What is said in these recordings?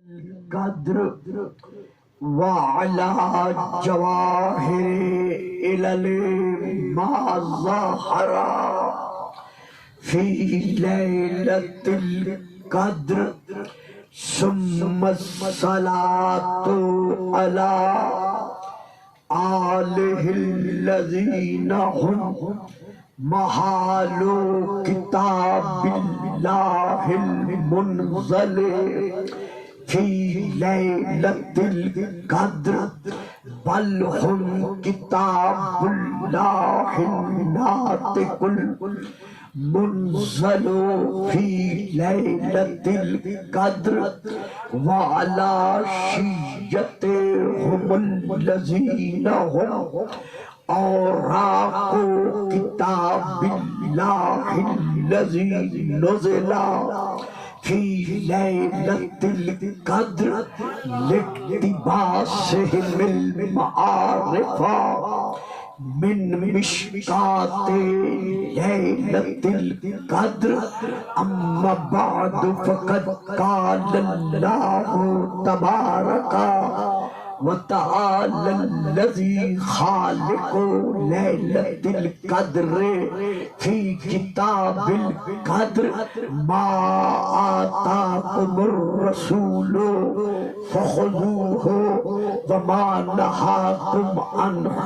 قدر وعلى جواهر علل ما ظهر في ليلة القدر ثم الصلاة على آله الذين هم محال كتاب الله المنزل في ليلة القدر بل هم كتاب الله الناطق المنزل في ليلة القدر وعلى شيعتهم الذين هم أوراق كتاب الله الذي نزل في ليلة القدر لاقتباسهم المعارف من مشكات ليلة القدر أما بعد فقد قال الله تبارك وتعالى الذي خالق ليلة القدر في كتاب القدر ما آتاكم الرسول فخذوه وما نهاكم عنه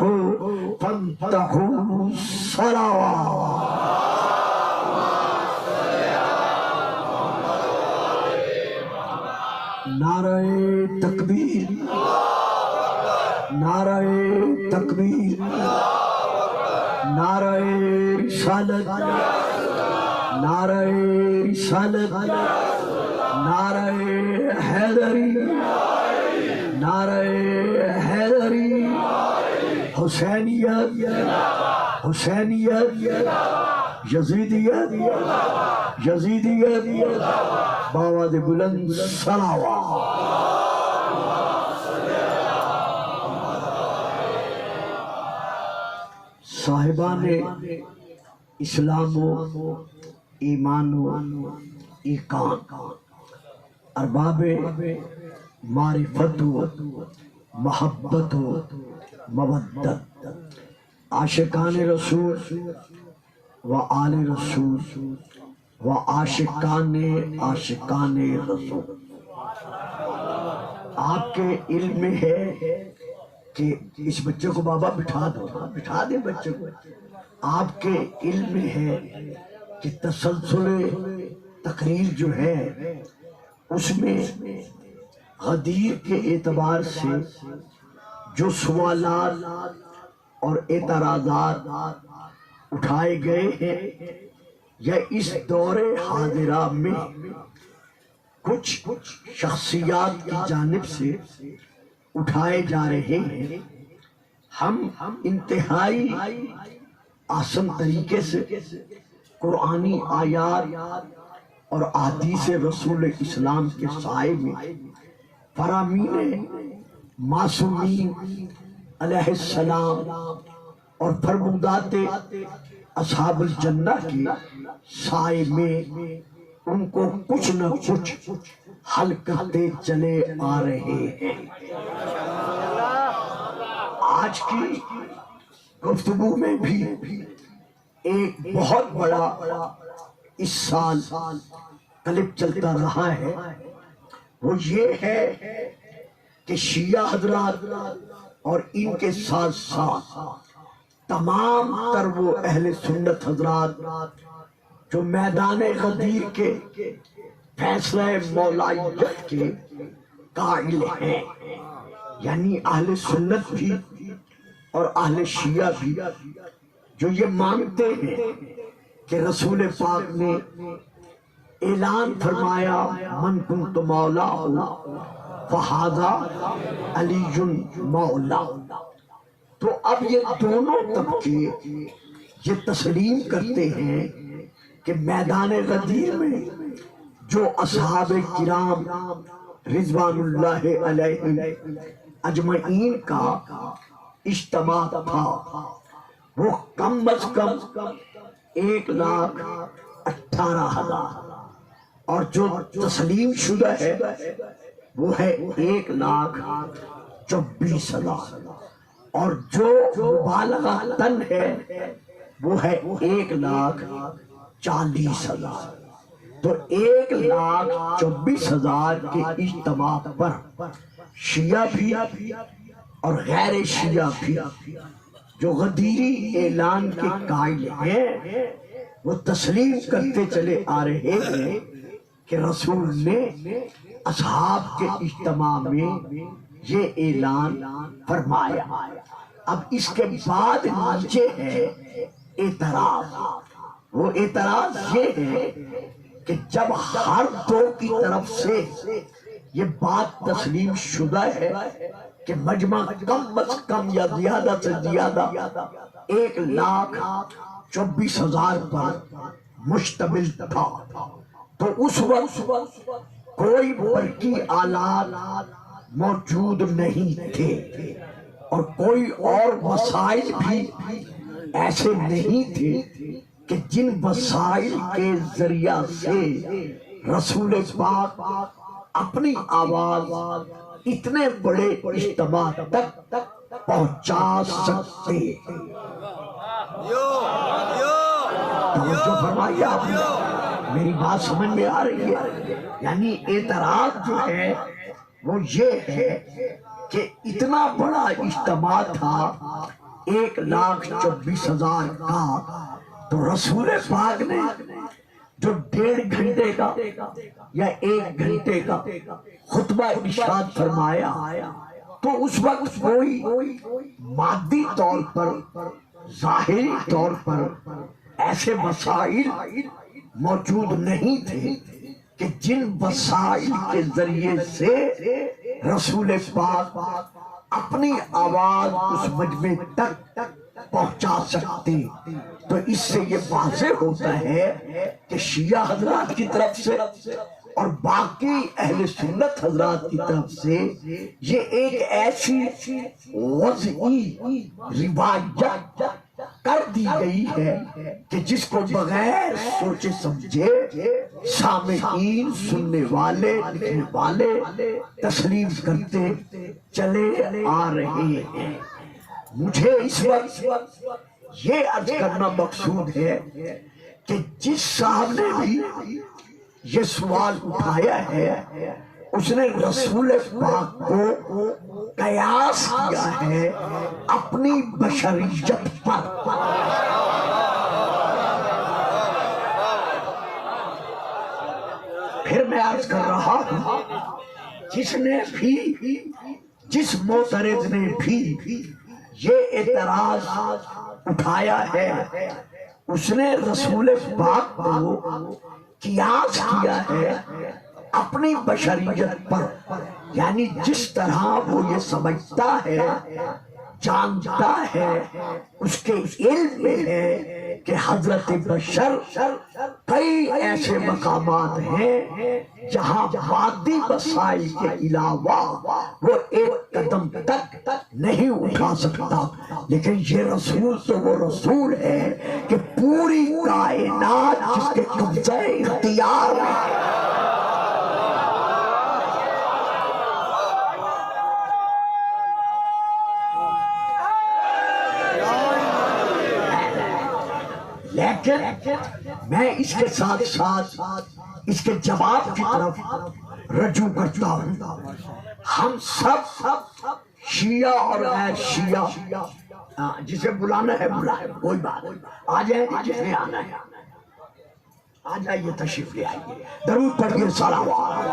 فانتهوا صلوات. نعرہ تکبیر، نعرہ تکبیر، نعرہ رسالت، نعرہ رسالت، نعرہ حیدری، نعرہ حیدری، حسینیت، حسینیت، یزیدیت، یزیدیت، باواد بلند صلوات. صاحبان اسلام و ایمان و ایقان، ارباب معرفت و محبت و مودت، عاشقان رسول و آل رسول و عاشقان رسول. آپ کے علم میں ہے کہ اس بچے کو بابا بٹھا دو، بٹھا دے بچے کو. آپ کے علم میں ہے کہ تسلسل تقریر جو ہے اس میں غدیر کے اعتبار سے جو سوالات اور اعتراضات اٹھائے گئے ہیں یا اس دور حاضرہ میں کچھ شخصیات کی جانب سے اٹھائے جا رہے ہیں، ہم انتہائی آسان طریقے سے قرآنی آیات اور احادیث رسول اسلام کے سائے میں فرامین معصومین علیہ السلام اور فرمودات اصحاب الجنہ کے سائے میں ان کو کچھ نہ کچھ حل کرتے چلے آ رہے ہیں. آج کی گفتگو میں بھی ایک بہت بڑا اس سال کلپ چلتا رہا ہے، وہ یہ ہے کہ شیعہ حضرات اور ان کے ساتھ ساتھ تمام تر وہ اہل سنت حضرات جو میدان غدیر کے فیصلہ مولائیت کے قائل ہیں، یعنی اہل سنت بھی اور اہل شیعہ بھی، جو یہ مانتے ہیں کہ رسول پاک نے اعلان فرمایا من کنت مولاہ فہذا علی مولا. تو اب یہ دونوں طبقے یہ تسلیم کرتے ہیں کہ میدان غدیر میں جو اصحاب کرام رضوان اللہ علیہ اجمعین کا اجتماع تھا وہ کم از کم 1,18,000 اور جو تسلیم شدہ ہے وہ ہے 1,24,000، اور جو مبالغہ تن ہے وہ ہے 1,40,000۔ تو 1,24,000 کے اجتماع پر شیعہ بھی اور غیر شیعہ بھی جو غدیری اعلان کے قائل ہیں وہ تسلیم کرتے چلے آ رہے ہیں کہ رسول نے اصحاب کے اجتماع میں یہ اعلان فرمایا۔ اب اس کے بعد نیچے ہے اعتراض۔ وہ اعتراض یہ ہے کہ جب ہر دو کی طرف سے یہ بات تسلیم شدہ ہے کہ مجمع کم از کم یا زیادہ سے زیادہ 1,24,000 پر مشتمل تھا، تو اس وقت کوئی برقی آلات موجود نہیں تھے اور کوئی اور وسائل بھی ایسے نہیں تھے کہ جن وسائل کے ذریعہ سے رسول پاک اپنی آواز اتنے بڑے اجتماع تک پہنچا سکتے۔ توجہ فرمائیے آپ نے، میری بات سمجھ میں آ رہی ہے؟ یعنی اعتراض جو ہے وہ یہ ہے کہ اتنا بڑا اجتماع تھا 1,24,000 کا، تو رسول پاک نے جو 1.5 گھنٹے کا یا 1 گھنٹے کا خطبہ ارشاد فرمایا، تو اس وقت کوئی مادی طور پر ظاہری طور پر ایسے وسائل موجود نہیں تھے کہ جن وسائل کے ذریعے سے رسول پاک اپنی آواز اس مجمع تک پہنچا سکتے۔ تو اس سے یہ واضح ہوتا ہے کہ شیعہ حضرات کی طرف سے اور باقی اہل سنت حضرات کی طرف سے یہ ایک ایسی وضعی روایت کر دی گئی ہے کہ جس کو بغیر سوچے سمجھے سامعین، سننے والے، لکھنے والے تسلیم کرتے چلے آ رہے ہیں۔ مجھے اس وقت یہ عرض کرنا مقصود ہے کہ جس صاحب نے بھی یہ سوال اٹھایا ہے اس نے رسول پاک کو قیاس کیا ہے اپنی بشریت پر۔ پھر میں عرض کر رہا ہوں، جس معترض نے بھی یہ اعتراض اٹھایا ہے اس نے رسول پاک کو قیاس کیا ہے اپنی بشریت پر، یعنی جس طرح وہ یہ سمجھتا ہے، جانتا ہے، اس کے علم میں ہے کہ حضرت بشر کئی ایسے مقامات ہیں جہاں مادی وسائل کے علاوہ وہ ایک قدم تک نہیں اٹھا سکتا، لیکن یہ رسول تو وہ رسول ہے کہ پوری کائنات جس کے قبضہ اختیار ہے۔ لیکن میں اس کے ساتھ ساتھ اس کے جواب کی طرف رجوع کرتا ہوں۔ ہم سب شیعہ اور غیر شیعہ، جسے بلانا ہے بلائے، کوئی بات، آ جائیں جسے آنا ہے آ جائیے، تشریف لے آئیے، درود پڑھیے، صلوات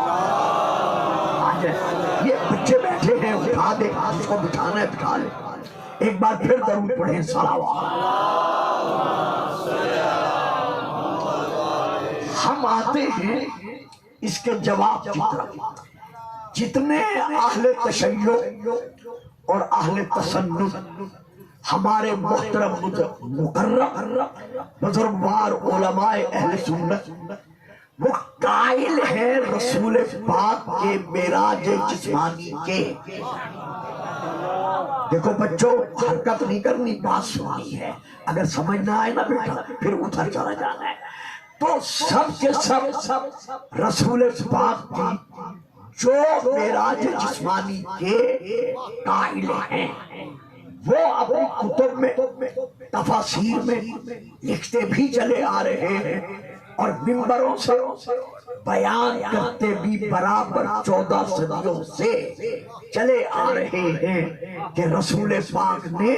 آ جائیں۔ یہ بچے بیٹھے ہیں، اٹھا دے، جس کو بٹھانا ہے بٹھا لے، ایک بار پھر درود پڑھیں، صلوات۔ ہم آتے ہیں اس کے جواب کی طرف۔ جتنے اہل تشیع اور اہل تسنن ہمارے محترم مقرب بزرگوار علماء اہل سنت وہ قائل ہیں رسول پاک کے معراج جسمانی کے۔ دیکھو بچوں، حرکت نہیں کرنی، بات سننی ہے، اگر سمجھ نہ آئے نا بیٹا پھر ادھر چلا جانا ہے۔ تو سب کے سب رسول پاک کی جو معراج جسمانی کے قائل ہیں وہ اپنی کتب میں تفاسیر میں لکھتے بھی چلے آ رہے ہیں اور منبروں سے بیان کرتے بھی برابر 14 صدیوں سے چلے آ رہے ہیں کہ رسول پاک نے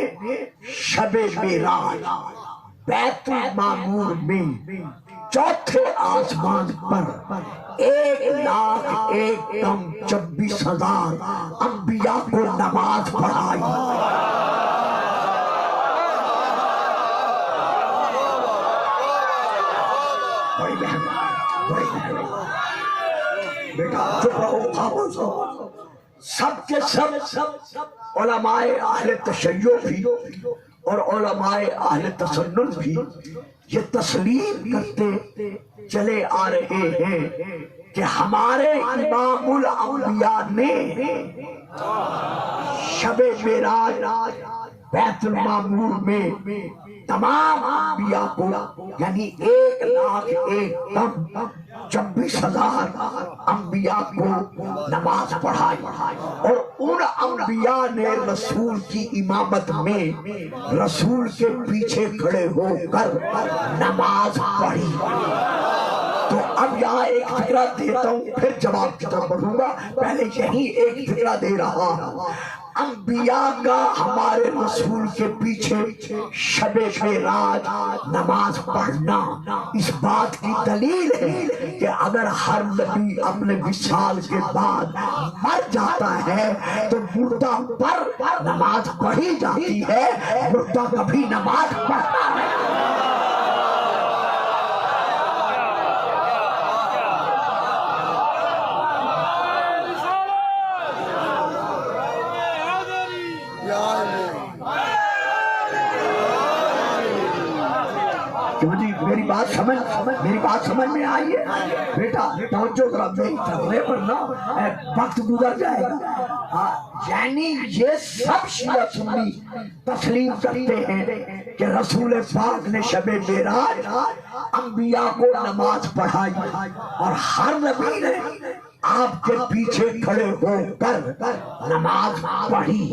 شب معراج بیت المعمور میں چوتھے آسمان پر 1,01,26,000 انبیاء کو نماز پڑھائی. بیٹا چپ رہو خاموش رہو. سب کے سب علماء اہل تشیع بھی اور علماء اہل تسنن بھی یہ تسلیم کرتے چلے آ رہے ہیں کہ ہمارے امام الانبیاء نے شب معراج بیت المعمور میں تمام انبیاء کو یعنی 1,01,26,000 انبیاء کو نماز پڑھائی اور ان انبیاء نے رسول کی امامت میں رسول کے پیچھے کھڑے ہو کر نماز پڑھی. تو اب یہاں ایک فکرہ دیتا ہوں پھر جواب کی طرف بڑھوں گا. پہلے یہی ایک فکرہ دے رہا ہوں. انبیاء کا ہمارے رسول کے پیچھے شب معراج نماز پڑھنا اس بات کی دلیل ہے کہ اگر ہر نبی اپنے وصال کے بعد مر جاتا ہے تو مردہ پر نماز پڑھی جاتی ہے، مردہ کبھی نماز پڑھتا ہے. میری بات سمجھ میں آئی ہے بیٹا؟ توجہ ذرا میری طرف پر نہ وقت گزر جائے گا. یعنی یہ سب شیعہ سنی تسلیم کرتے ہیں کہ رسول پاک نے شب معراج انبیاء کو نماز پڑھائی اور ہر نبی نے آپ کے پیچھے کھڑے ہو کر نماز پڑھی.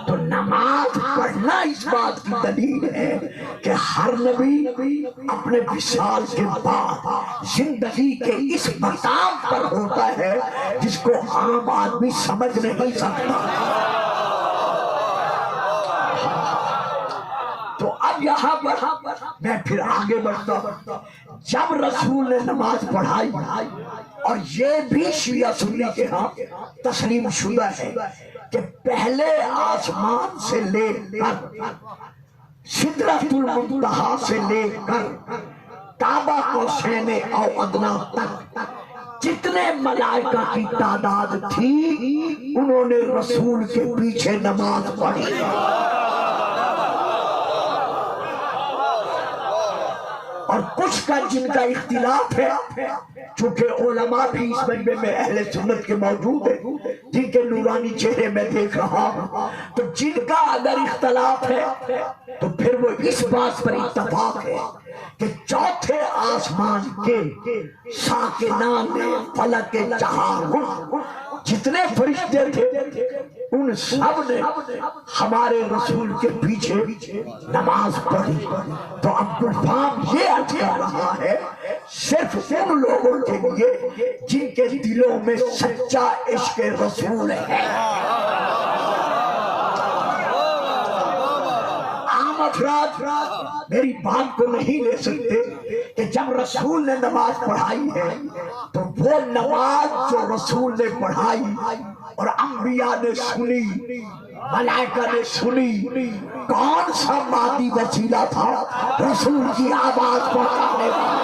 تو نماز پڑھنا اس بات کی دلیل ہے کہ ہر نبی اپنے وصال کے بعد زندگی کے اس مقام پر ہوتا ہے جس کو عام آدمی سمجھ نہیں سکتا. تو اب یہاں پر میں پھر آگے بڑھتا ہوں. جب رسول نے نماز پڑھائی اور یہ بھی شیعہ سنی کے ہاں تسلیم شدہ ہے کہ پہلے آسمان سے لے کر سدرۃ المنتہا سے لے کر کعبہ قوسین او ادنیٰ تک جتنے ملائکہ کی تعداد تھی انہوں نے رسول کے پیچھے نماز پڑھی. اور کچھ کا جن کا اختلاف ہے چونکہ علماء بھی اس مجمع میں اہل سنت کے موجود ہیں جن کے نورانی چہرے میں دیکھ رہا ہوں، تو جن کا اگر اختلاف ہے تو پھر وہ اس بات پر اتفاق ہے کہ چوتھے آسمان کے ساکنان فلک چہارم جتنے فرشتے تھے ان سب نے ہمارے رسول کے پیچھے نماز پڑھی. تو اب پیغام یہ اٹھا رہا ہے صرف ان لوگوں کے لیے جن کے دلوں میں سچا عشق رسول ہے. عام افراد میری بات کو نہیں لے سکتے کہ جب رسول نے نماز پڑھائی ہے تو وہ نماز جو رسول نے پڑھائی اور انبیاء نے سنی، ملائکہ نے سنی، کون سا مادی وسیلہ تھا رسول کی آواز پہنچانے والا؟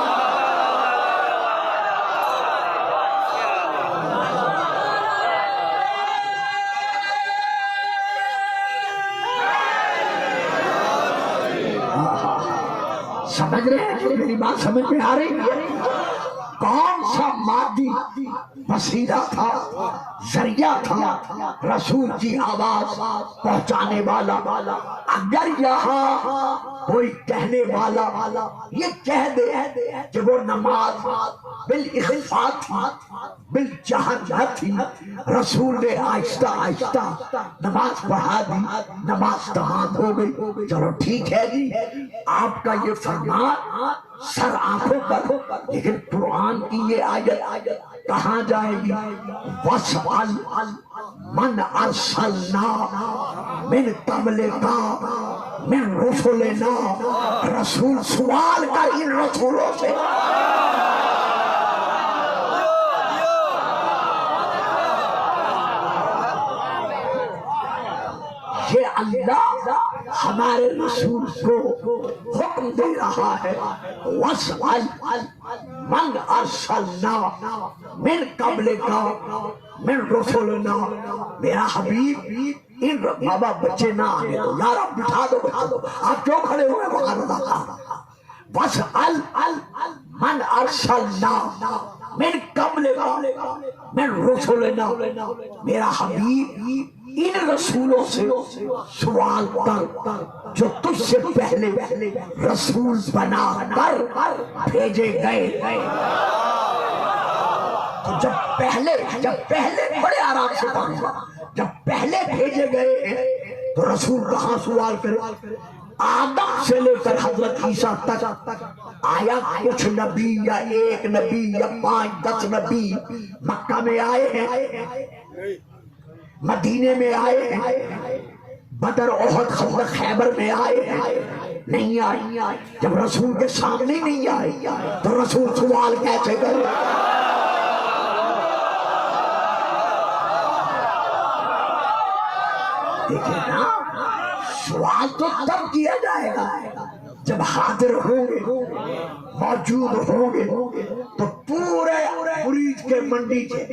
سمجھ رہے ہیں؟ میری بات سمجھ میں آ رہی ہے؟ کون سا مادی وسیلہ تھا، ذریعہ تھا، رسول کی آواز پہنچانے والا۔ اگر یہاں کوئی کہنے والا یہ کہہ دے کہ وہ نماز بالاخفاء تھی، بالجہر نہ تھی، رسول نے آہستہ آہستہ نماز پڑھا دی، نماز تمام ہو گئی، چلو ٹھیک ہے جی آپ کا یہ فرمان سر آنکھوں پر، لیکن قرآن کی یہ آیت کہاں جائے گی؟ وَاسْأَلْ مَنْ أَرْسَلْنَا مِنْ قَبْلِكَ مِنْ رُسُلِنَا۔ رسول سوال کر ان رسولوں سے۔ یہ اللہ ہمارے رسول کو حکم دے رہا ہے، وَاسْأَلْ مَنْ أَرْسَلْنَا مِنْ قَبْلِكَ مِنْ رُسُلِنَا۔ میرا حبیب ان بابا بچے نہ آنے دو یار، آپ بٹھا دو آپ کیوں کھڑے ہوئے باہر رکھا؟ وَاسْأَلْ مَنْ أَرْسَلْنَا مِنْ قَبْلِكَ مِنْ رُسُلِنَا۔ میرا حبیب ان رسولوں سے سوال کر جو تجھ سے پہلے رسول بنا کر بھیجے گئے۔ تو جب پہلے بڑے آرام سے پڑھا، جب پہلے بھیجے گئے تو رسول کہاں سوال کرے؟ آدم سے لے کر حضرت عیسیٰ تک آیا کچھ نبی یا ایک نبی یا 5-10 نبی مکہ میں آئے ہیں، مدینے میں آئے ہیں، بدر احد خندق خیبر میں آئے ہیں؟ نہیں آئے۔ جب رسول کے سامنے نہیں آئے تو رسول سوال کیسے کرے؟ دیکھیں نا، سوال تو تب کیا جائے گا جب حاضر ہوں گے، موجود ہوں گے، تو پورے مرید کے منڈی کے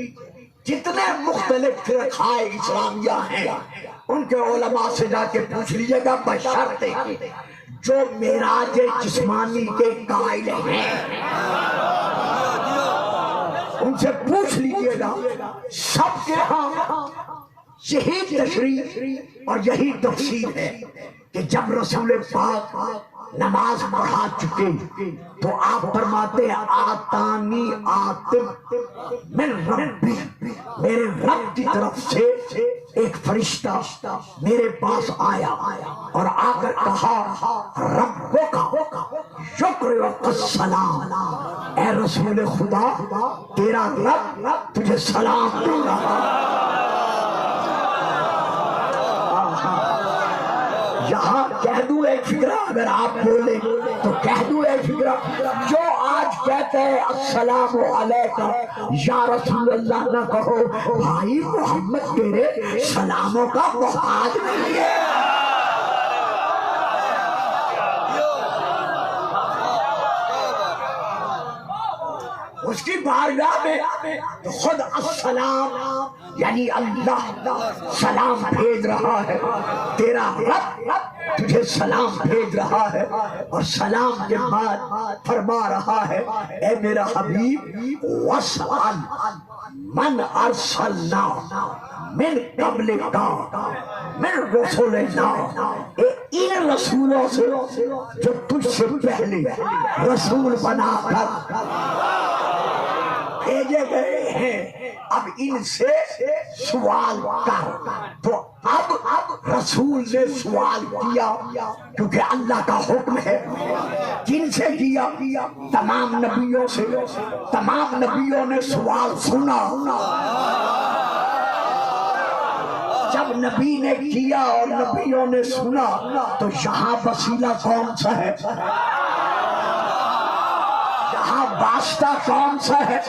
جتنے مختلف فرقائے اسلامیہ ہیں ان کے علماء سے جا کے پوچھ لیجئے گا، بشرط جو معراج جسمانی کے قائل ہیں ان سے پوچھ لیجئے گا، سب کے ہاں یہی تشریح اور یہی تفسیر ہے کہ جب رسول پاک نماز پڑھا چکے تو آپ فرماتے ہیں آتانی آتم من ربی، میرے رب کی طرف سے ایک فرشتہ میرے پاس آیا اور آ کر کہا ربک یقرئک السلام، اے رسول خدا تیرا رب تجھے سلام دے رہا۔ یہاں کہہ دوں ایک فکرہ، اگر آپ بولیں تو کہہ دوں ایک فکرہ، جو آج کہتے ہیں السلام علیکہ یا رسول اللہ نہ کہو، بھائی محمد تیرے سلاموں کا محتاج نہیں ہے۔ اس کی بارگاہ میں تو خود السلام یعنی اللہ سلام بھیج رہا ہے، تیرا رب تجھے سلام بھیج رہا ہے، اور سلام کے بعد فرما رہا ہے اے میرا حبیب وَاسْأَلْ مَنْ أَرْسَلْنَا مِنْ قَبْلِكَ مِنْ رُسُلِنَا، ان رسولوں سے جو تجھ سے پہلے رسول بنا کر بھیجے گئے ہیں، اب ان سے سوال کر۔ تو اب رسول نے سوال کیا کیونکہ اللہ کا حکم ہے۔ جن سے کیا؟ تمام نبیوں سے۔ تمام نبیوں نے سوال سنا۔ جب نبی نے کیا اور نبیوں نے سنا تو یہاں وسیلہ کون سا ہے؟ یہاں واسطہ کون سا ہے؟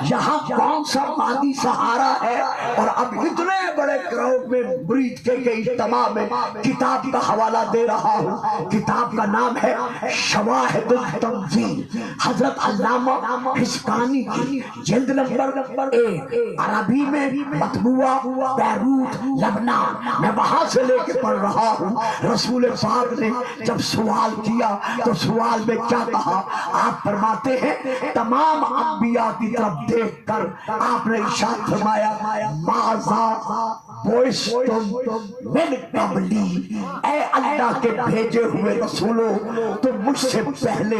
یہاں کون سا مادی سہارا ہے؟ اور اب اتنے بڑے کراؤڈ میں مرید کے اجتماع میں کتاب کا حوالہ دے رہا ہوں۔ کتاب کا نام ہے شواہد التنزیل، حضرت علامہ حسکانی کی، جلد نمبر 1، عربی میں مطبوعہ بیروت لبنان، میں وہاں سے لے کے پڑھ رہا ہوں۔ رسول پاک نے جب سوال کیا تو سوال میں کیا کہا؟ آپ فرماتے ہیں ہیں تمام انبیاء کی طرف دیکھ کر آپ نے ارشاد فرمایا ماذا بعثتم من قبلی، اے اللہ کے بھیجے ہوئے رسولوں تم مجھ سے پہلے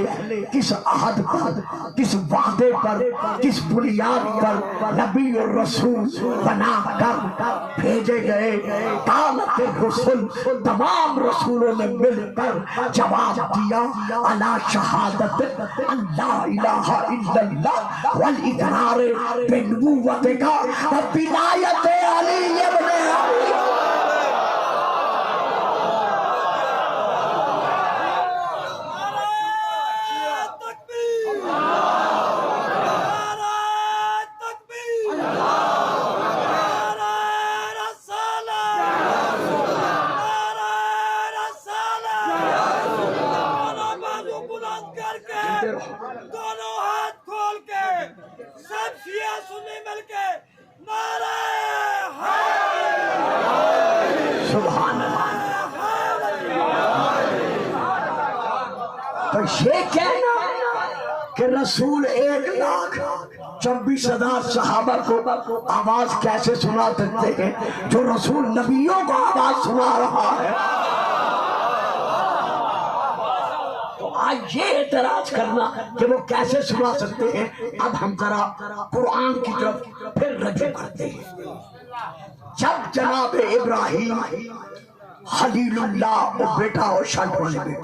کس عہد پر، کس وعدے پر، کس بنیاد پر نبی اور رسول بنا کر بھیجے گئے؟ قالت الرسل، تمام رسولوں نے مل کر جواب دیا الا شہادت ان لا الہ الا اللہ والاقرار بنبوتک وولایت علی ابن ابی۔ دونوں ہاتھ کھول کے سب شیعہ سنی مل کے نعرہ سبحان اللہ۔ تو یہ کہنا کہ رسول 1,24,000 صحابہ کو آواز کیسے سنا سکتے ہیں جو رسول نبیوں کو آواز سنا رہا ہے؟ آج یہ اعتراض کرنا کہ وہ کیسے سنا سکتے ہیں۔ اب ہم ذرا قرآن کی طرف پھر رجوع کرتے ہیں۔ جب جناب ابراہیم خلیل اللہ اور بیٹا اور شرط والے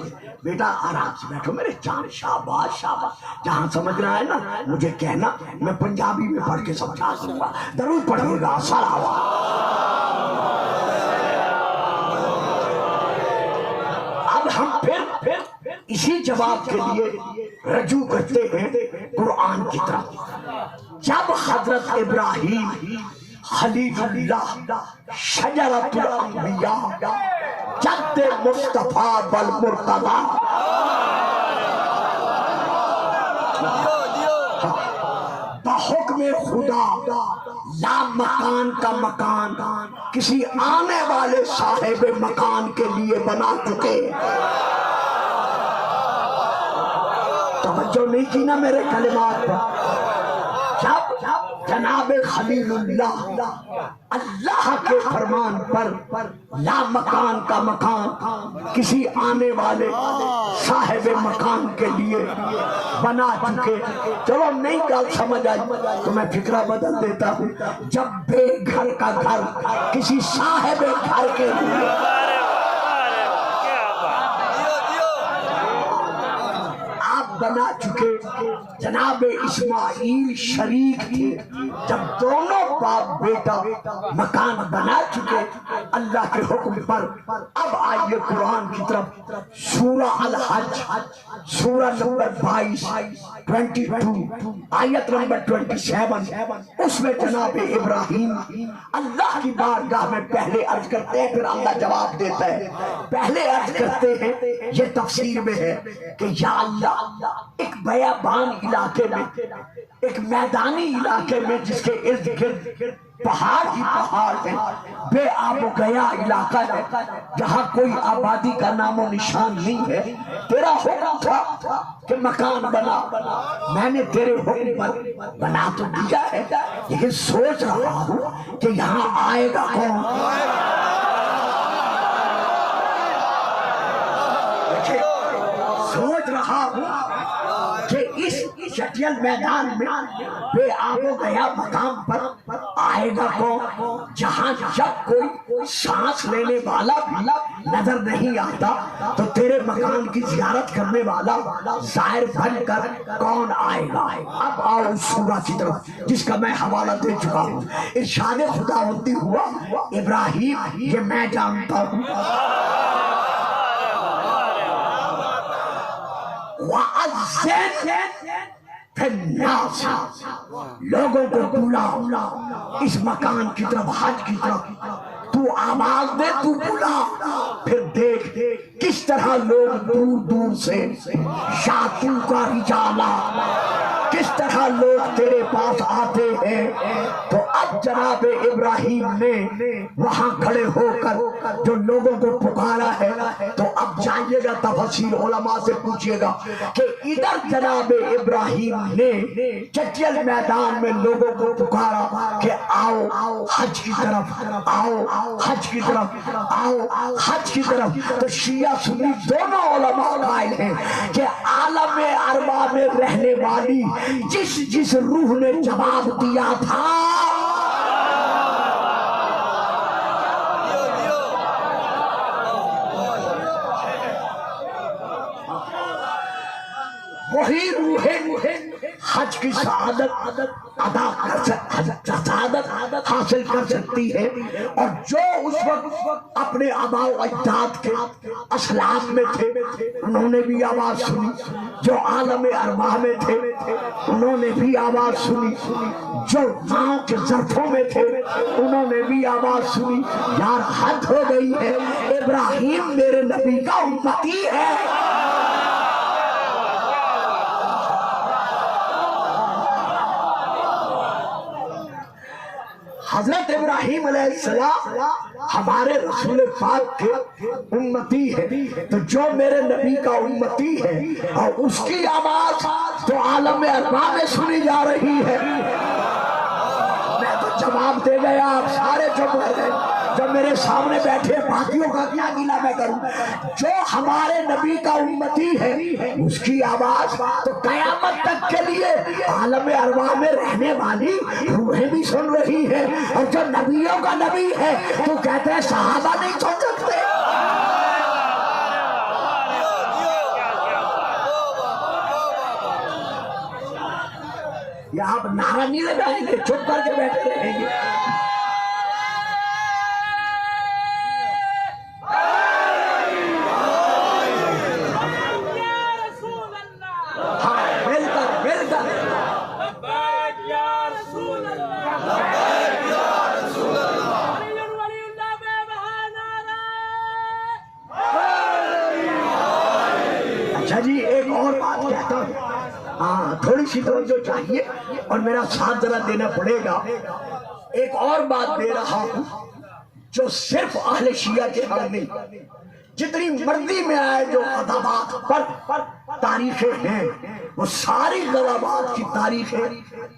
بیٹا آرام سے بیٹھو میرے جان، شاباش شاباش، جہاں سمجھ رہا ہے نا مجھے کہنا، میں پنجابی میں پڑھ کے سمجھا دوں گا، درود پڑھیے گا صلوات۔ اب ہم پھر اسی جواب کے لیے رجوع کرتے ہیں قرآن کی طرف۔ جب حضرت ابراہیم خلیل اللہ شجرۃ الانبیاء جد مصطفیٰ والمرتضیٰ بحکم خدا لا مکان کا مکان کسی آنے والے صاحب مکان کے لیے بنا چکے۔ توجہ نہیں کی نا میرے کلمات پر؟ جب جناب خلیل اللہ اللہ کے فرمان پر لا مکان کا مکان کسی آنے والے صاحب مکان کے لیے بنا چکے۔ چلو نہیں گل سمجھ آئی تو میں فکرہ بدل دیتا ہوں۔ جب بے گھر کا گھر کسی صاحب گھر کے لیے بنا چکے، جناب اسماعیل شریک تھے، جب دونوں باپ بیٹا مکان بنا چکے اللہ کے حکم پر، اب آئیے قرآن کی طرف۔ سورہ الحج سورہ نمبر 22 آیت نمبر 27، اس میں جناب ابراہیم اللہ کی بارگاہ میں پہلے عرض کرتے ہیں، پھر اللہ جواب دیتا ہے۔ پہلے عرض کرتے ہیں، یہ تفسیر میں ہے کہ یا اللہ ایک بیابان علاقے میں، ایک میدانی علاقے میں جس کے ارد گرد پہاڑ ہی پہاڑ ہیں، بے آب و گیا علاقہ ہے جہاں کوئی آبادی کا نام و نشان نہیں ہے، تیرا حکم تھا کہ مکان بنا، میں نے تیرے حکم پر بنا تو دیا ہے، لیکن سوچ رہا ہوں کہ یہاں آئے گا کون؟ سوچ رہا ہوں کہ اس شٹیل میدان میں بے آب و گیا مقام پر آئے گا کون، جہاں جب کوئی سانس لینے والا بھی نظر نہیں آتا تو تیرے مکان کی زیارت کرنے والا ظاہر بن کر کون آئے گا۔ اب آؤ اس سورہ کی طرف جس کا میں حوالہ دے چکا ہوں۔ ارشاد خداوندی ہوا ابراہیم یہ میں جانتا ہوں، وَأَذِّن فِي النَّاسِ، لوگوں کو بلا اس مکان کی طرف، حج کی طرف، تو آواز دے، تو بلا، پھر دیکھ کس طرح لوگ دور دور سے شاتو کا رجالا، جس طرح لوگ تیرے پاس آتے ہیں تو اب جناب ابراہیم نے وہاں کھڑے ہو کر جو لوگوں کو پکارا ہے تو اب جائیے گا تفسیر علماء سے پوچھئے گا کہ ادھر جناب ابراہیم نے چچل میدان میں لوگوں کو پکارا کہ آؤ حج کی طرف، آؤ حج کی طرف، آؤ حج کی طرف، تو شیعہ سنی دونوں علماء قائل ہیں کہ عالم ارواح میں رہنے والی جس روح نے جواب دیا تھا وہی روح حج کی سعادت ادا سعادت حاصل کر سکتی ہے، اور جو اس وقت اپنے آباء و اجداد کے اسلاف میں تھے انہوں نے بھی آواز سنی، جو عالم ارواح میں تھے انہوں نے بھی آواز سنی، جو ماں کے ظرفوں میں تھے انہوں نے بھی آواز سنی۔ یار حد ہو گئی ہے، ابراہیم میرے نبی کا امتی ہے۔ حضرت ابراہیم علیہ السلام ہمارے رسول پاک کے امتی ہے، تو جو میرے نبی کا امتی ہے اور اس کی آواز تو عالم ارواح میں سنی جا رہی ہے، میں تو جواب دے گیا، آپ سارے چپ رہ گئے۔ جو میرے سامنے بیٹھے باقیوں کا کیا گلہ میں کروں؟ جو ہمارے نبی کا امتی ہے اس کی آواز تو قیامت تک کے لیے عالم ارواح میں رہنے والی روحیں بھی سن رہی ہیں، اور جو نبیوں کا نبی ہے تو کہتے ہیں صحابہ نہیں سن سکتے۔ یا آپ نعرہ نہیں لگائیں گے، چپ کر کے بیٹھے رہیں گے؟ جی ایک اور بات کہتا ہوں، تھوڑی سی توجہ چاہیے اور میرا ساتھ ذرا دینا پڑے گا۔ ایک اور بات دے رہا ہوں جو صرف اہل شیعہ کے حق نہیں، جتنی مرضی میں آئے جو غزوات پر تاریخیں ہیں وہ ساری غزوات کی تاریخیں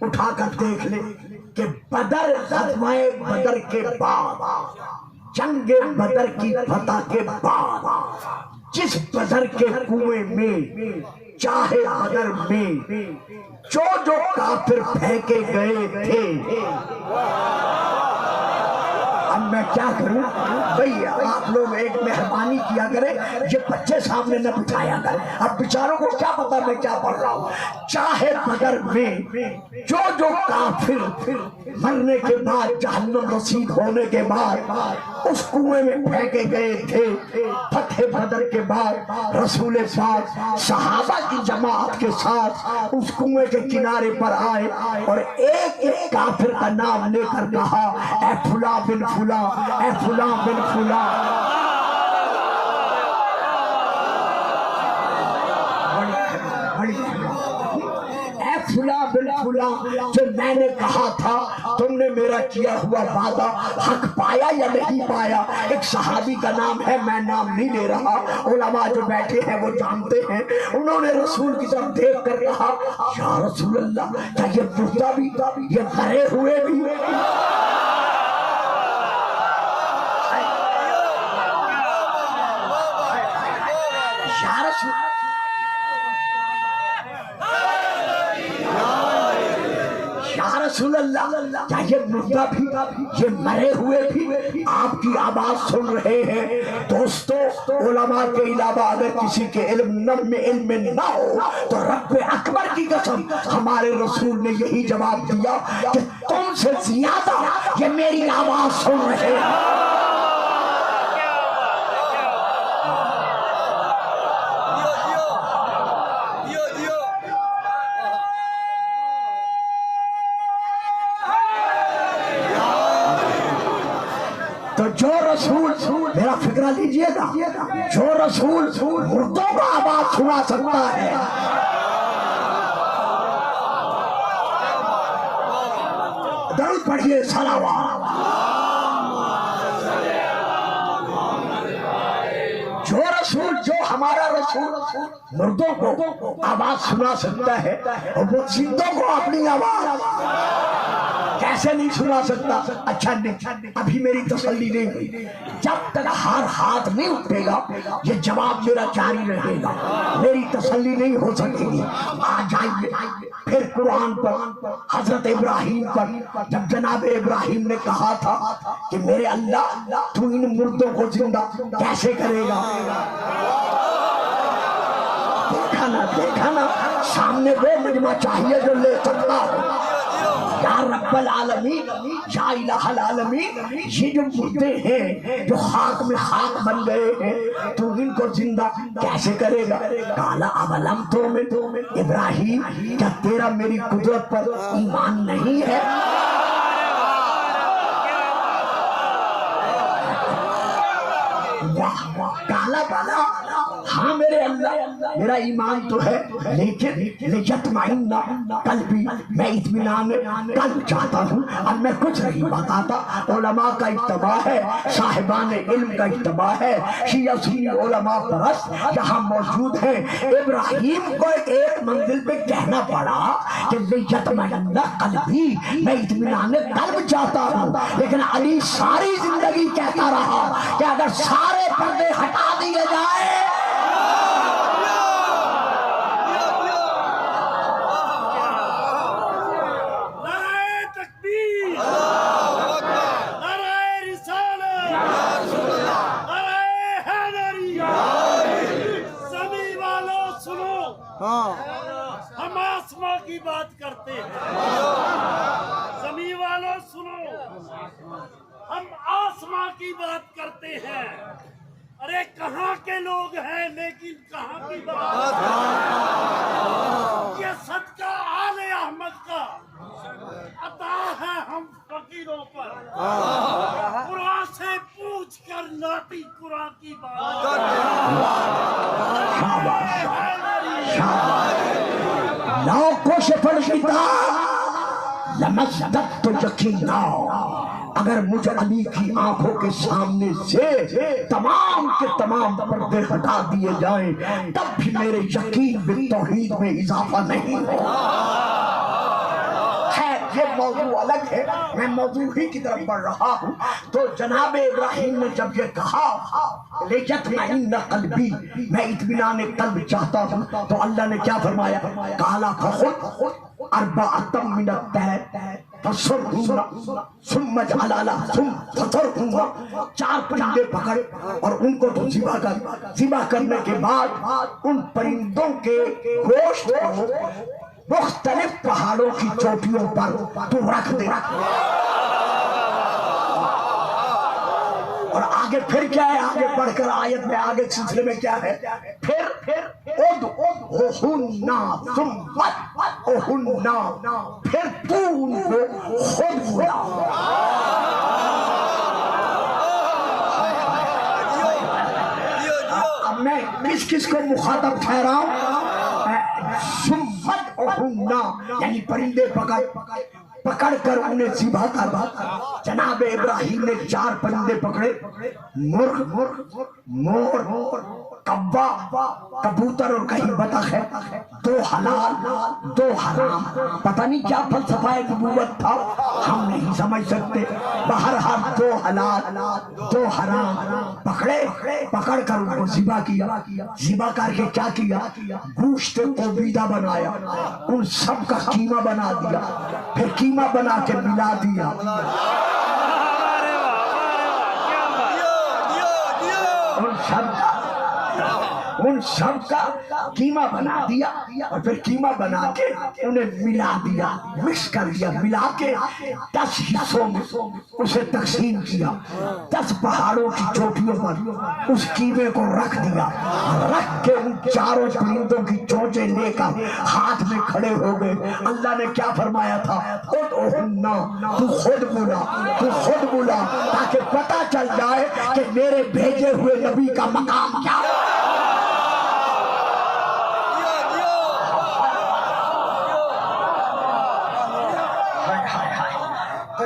اٹھا کر دیکھ لیں کہ بدر، غزوہ بدر کے بعد، جنگ بدر کی فتح کے بعد جس بدر کے کنویں میں، چاہے بدر میں جو کافر پھینکے گئے تھے، اب میں کیا کروں بھئی؟ آپ لوگ ایک مہربانی کیا کریں، یہ بچے سامنے نہ بٹھایا کریں، اب بیچاروں کو کیا پتا میں کیا پڑھ رہا ہوں۔ چاہے بدر میں جو کافر مرنے کے بعد، جہنم رسید ہونے کے بعد اس کنویں میں پھینکے گئے تھے، فتح بدر کے بعد رسول پاک صحابہ کی جماعت کے ساتھ اس کنویں کے کنارے پر آئے اور ایک ایک کافر کا نام لے کر کہا، اے فلاں بن فلاں، اے فلاں بن فلاں۔ اے فلاں بن فلاں، جو میں نے کہا تھا تم نے میرا کیا ہوا وعدہ حق پایا یا نہیں پایا؟ ایک صحابی کا نام ہے، میں نام نہیں لے رہا، علماء جو بیٹھے ہیں وہ جانتے ہیں، انہوں نے رسول کی طرف دیکھ کر کہا، یا رسول اللہ، کیا یہ مردہ بھی، یہ مرے ہوئے بھی؟ رسول اللہ، کیا یہ مردہ بھی، یہ مرے ہوئے بھی آپ کی آواز سن رہے ہیں؟ دوستو، علماء کے علاوہ اگر کسی کے علم میں نہ ہو تو رب اکبر کی قسم ہمارے رسول نے یہی جواب دیا کہ تم سے زیادہ یہ میری آواز سن رہے ہیں۔ تو جو رسول، میرا فکرہ لیجئے گا، جو رسول مردوں کا آواز سنا سکتا ہے، درود پڑھیے صلوات۔ جو رسول، جو ہمارا رسول مردوں کو آواز سنا سکتا ہے، اور وہ زندوں کو اپنی آواز کیسے نہیں سنا سکتا؟ اچھا نہیں، ابھی میری تسلی نہیں ہوئی، جب تک ہر ہاتھ نہیں اٹھے گا یہ جواب میرا جاری رہے گا، میری تسلی نہیں ہو سکے گی۔ آ جائیے پھر قرآن پر، حضرت ابراہیم پر، جب جناب ابراہیم نے کہا تھا کہ میرے اللہ تو ان مردوں کو زندہ کیسے کرے گا؟ دیکھا نا سامنے وہ مجمع چاہیے جو لے سکتا ہو۔ یا رب العالمین، یا الہ العالمین، یہ جو مردے ہیں جو خاک میں خاک بن گئے ہیں تو ان کو زندہ کیسے کرے گا؟ قال اولم تؤمن، ابراہیم کیا تیرا میری قدرت پر ایمان نہیں ہے؟ کالا بالا، ہاں میرے اللہ میرا ایمان تو ہے، لیکن لیطمئن قلبی، میں اطمینان قلب چاہتا ہوں۔ اب میں کچھ نہیں بتاتا، علماء کا اجتماع ہے، صاحبان علم کا اجتماع ہے، شیعہ سنی علماء پرست یہاں موجود ہیں۔ ابراہیم کو ایک منزل پہ کہنا پڑا کہ لیطمئن قلبی، میں اطمینان قلب چاہتا ہوں، لیکن علی ساری زندگی کہتا رہا کہ اگر سارے پردے ہٹا دیے جائے ہم آسماں کی بات کرتے ہیں، زمین والوں سنو، ہم آسماں کی بات کرتے ہیں۔ ارے کہاں کے لوگ ہیں لیکن کہاں کی بات، یہ صدقہ آل احمد کا عطا ہے ہم فقیروں پر۔ قرآن سے پوچھ کر ناطق قرآن کی بات، لو کشف الغطاء لمسدت یقینا، اگر مجھ علی کی آنکھوں کے سامنے سے تمام کے تمام پردے ہٹا دیے جائیں تب بھی میرے یقین بالتوحید میں اضافہ نہیں ہوگا۔ یہ موضوع الگ ہے، میں موضوع ہی کی طرف بڑھ رہا ہوں۔ تو جناب ابراہیم نے جب یہ کہا لیطمئن قلبی، میں اطمینان قلب چاہتا ہوں، تو اللہ نے کیا فرمایا؟ قال فخذ اربعۃ من الطیر فصرهن ثم اجعل لها فطرهن، 4 پرندے پکڑ اور ان کو تو ذبح کر، ذبح کرنے کے بعد ان پرندوں کے گوشت کو مختلف پہاڑوں کی چوٹیوں پر تو رکھ دے۔ اور آگے پھر کیا ہے؟ آگے بڑھ کر آیت میں آگے سلسلے میں کیا ہے؟ پھر ادعوہن ثم ادعوہن، پھر تو ان کو خود بلا۔ اب میں کس کو مخاطب ٹھہراؤں؟ یعنی پرندے پکڑ کر انہیں ذبح کر۔ جناب ابراہیم نے 4 پرندے پکڑے، مرغ، مور، کبا، کبوتر اور کہیں بطخ ہے، 2 حلال 2 حرام۔ پتہ نہیں کیا فلسفہ نبوت تھا، ہم نہیں سمجھ سکتے۔ بہرحال 2 حلال 2 حرام پکڑ کر ان کو ذبح کیا۔ ذبح کر کے کیا کیا؟ گوشت کو بیدہ بنایا، ان سب کا قیمہ بنا دیا، پھر قیمہ بنا کے ملا دیا۔ ان سب کا قیمہ بنا دیا اور پھر قیمہ بنا کے انہیں ملا دیا، مکس کر دیا، ملا کے 10 حصوں میں اسے تقسیم کیا۔ 10 پہاڑوں کی چوٹیوں پر اس قیمے کو رکھ دیا، رکھ کے ان 4 پرندوں کی چونچیں لے کر ہاتھ میں کھڑے ہو گئے۔ اللہ نے کیا فرمایا تھا؟ ادعوہن، تو خود بلا تاکہ پتہ چل جائے کہ میرے بھیجے ہوئے نبی کا مقام کیا ہے۔ تو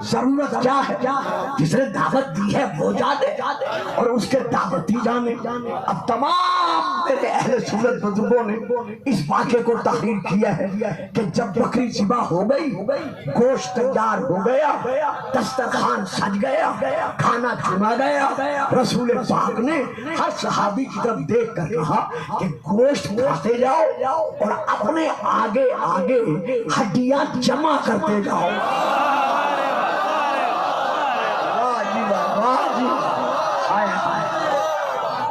ضرورت کیا ہے؟ جس نے دعوت دی ہے وہ جانے اور اس کے دعوتی جانے۔ اب تمام میرے اہل سنت بزرگوں نے اس واقعے کو تحریر کیا ہے کہ جب بکری ذبح ہو گئی، گوشت تیار ہو گیا، دسترخوان سج گیا، کھانا چنا گیا، رسول پاک نے ہر صحابی کی طرف دیکھ کر کہا کہ گوشت کھاتے جاؤ اور اپنے آگے آگے ہڈیاں جمع کرتے جاؤ۔